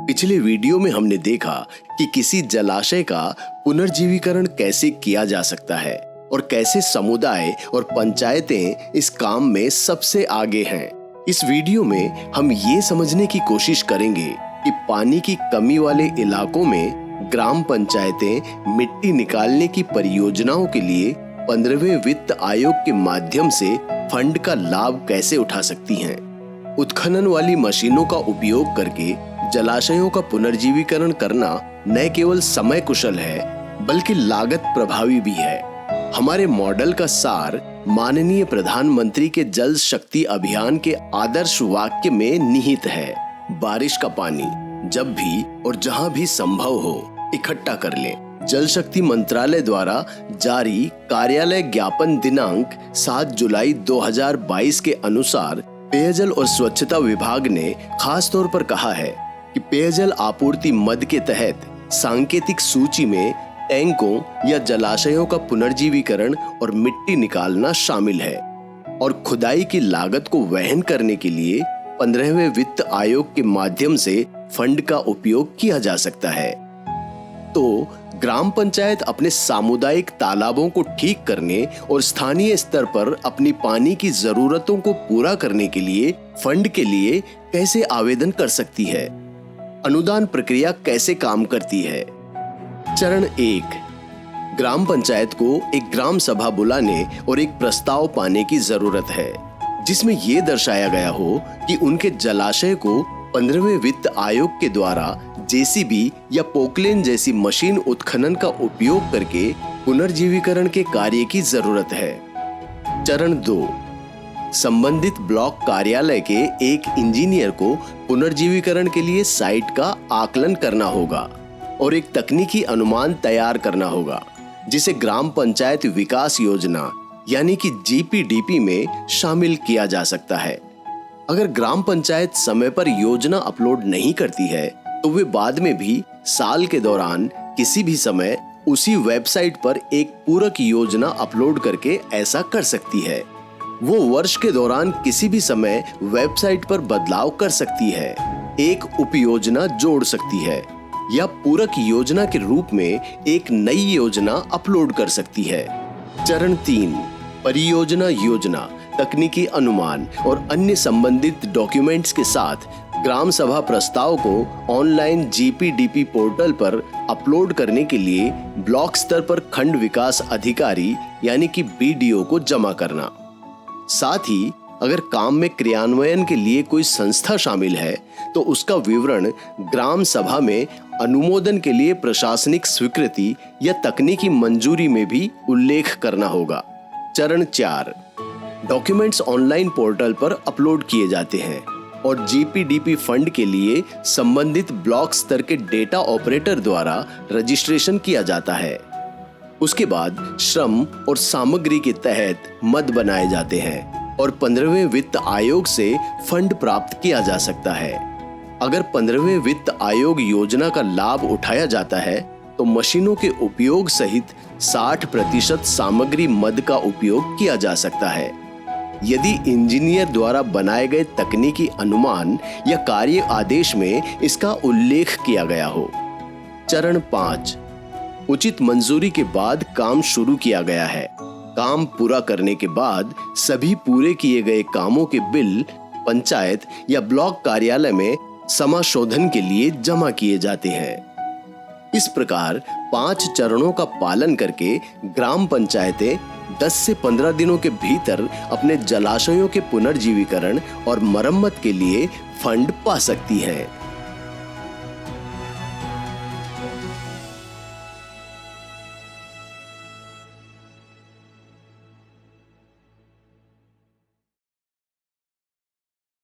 पिछले वीडियो में हमने देखा कि किसी जलाशय का पुनर्जीवीकरण कैसे किया जा सकता है और कैसे समुदाय और पंचायतें इस काम में सबसे आगे हैं। इस वीडियो में हम ये समझने की कोशिश करेंगे कि पानी की कमी वाले इलाकों में ग्राम पंचायतें मिट्टी निकालने की परियोजनाओं के लिए 15वें वित्त आयोग के माध्यम से फंड का लाभ कैसे उठा सकती हैं। उत्खनन वाली मशीनों का उपयोग करके जलाशयों का पुनर्जीवीकरण करना न केवल समय कुशल है बल्कि लागत प्रभावी भी है। हमारे मॉडल का सार माननीय प्रधानमंत्री के जल शक्ति अभियान के आदर्श वाक्य में निहित है। बारिश का पानी जब भी और जहां भी संभव हो इकट्ठा कर लें। जल शक्ति मंत्रालय द्वारा जारी कार्यालय ज्ञापन दिनांक 7 जुलाई 2022 के अनुसार पेयजल और स्वच्छता विभाग ने खास तौर पर कहा है कि पेयजल आपूर्ति मद के तहत सांकेतिक सूची में टैंकों या जलाशयों का पुनर्जीवीकरण और मिट्टी निकालना शामिल है और खुदाई की लागत को वहन करने के लिए 15वें वित्त आयोग के माध्यम से फंड का उपयोग किया जा सकता है। तो ग्राम पंचायत अपने सामुदायिक तालाबों को ठीक करने और स्थानीय स्तर पर अपनी पानी की जरूरतों को पूरा करने के लिए फंड के लिए कैसे आवेदन कर सकती है? अनुदान प्रक्रिया कैसे काम करती है? चरण 1, ग्राम पंचायत को एक ग्राम सभा बुलाने और एक प्रस्ताव पाने की जरूरत है जिसमें यह दर्शाया गया हो कि उनके जलाशय को 15वें वित्त आयोग के द्वारा जेसीबी या पोकलेन जैसी मशीन उत्खनन का उपयोग करके पुनर्जीवीकरण के कार्य की जरूरत है। चरण 2, संबंधित ब्लॉक कार्यालय के एक इंजीनियर को पुनर्जीवीकरण के लिए साइट का आकलन करना होगा और एक तकनीकी अनुमान तैयार करना होगा जिसे ग्राम पंचायत विकास योजना यानी कि जीपीडीपी में शामिल किया जा सकता है। अगर ग्राम पंचायत समय पर योजना अपलोड नहीं करती है तो वे बाद में भी साल के दौरान किसी भी समय उसी वेबसाइट पर एक पूरक योजना अपलोड करके ऐसा कर सकती है। वो वर्ष के दौरान किसी भी समय वेबसाइट पर बदलाव कर सकती है, एक उपयोजना जोड़ सकती है या पूरक योजना के रूप में एक नई योजना अपलोड कर सकती है। चरण 3, परियोजना योजना, तकनीकी अनुमान और अन्य संबंधित डॉक्यूमेंट्स के साथ ग्राम सभा प्रस्ताव को ऑनलाइन जीपीडीपी पोर्टल पर अपलोड करने के लिए ब्लॉक स्तर पर खंड विकास अधिकारी यानी कि बीडीओ को जमा करना। साथ ही अगर काम में क्रियान्वयन के लिए कोई संस्था शामिल है तो उसका विवरण ग्राम सभा में अनुमोदन के लिए प्रशासनिक स्वीकृति या तकनीकी मंजूरी में भी उल्लेख करना होगा। चरण 4, डॉक्यूमेंट्स ऑनलाइन पोर्टल पर अपलोड किए जाते हैं और जीपीडीपी फंड के लिए संबंधित ब्लॉक स्तर के डेटा ऑपरेटर द्वारा रजिस्ट्रेशन किया जाता है। उसके बाद श्रम और सामग्री के तहत मद बनाए जाते हैं और 15वें वित्त आयोग से फंड प्राप्त किया जा सकता है। अगर 15वें वित्त आयोग योजना का लाभ उठाया जाता है तो मशीनों के उपयोग सहित 60% सामग्री मद का उपयोग किया जा सकता है यदि इंजीनियर द्वारा बनाए गए तकनीकी अनुमान या कार्य आदेश में इसका उल्लेख किया गया हो। चरण 5, उचित मंजूरी के बाद काम शुरू किया गया है। काम पूरा करने के बाद सभी पूरे किए गए कामों के बिल पंचायत या ब्लॉक कार्यालय में समाशोधन के लिए जमा किए जाते हैं। इस प्रकार 5 चरणों का पालन करके ग्राम पंचायतें 10 से 15 दिनों के भीतर अपने जलाशयों के पुनर्जीवीकरण और मरम्मत के लिए फंड पा सकती हैं।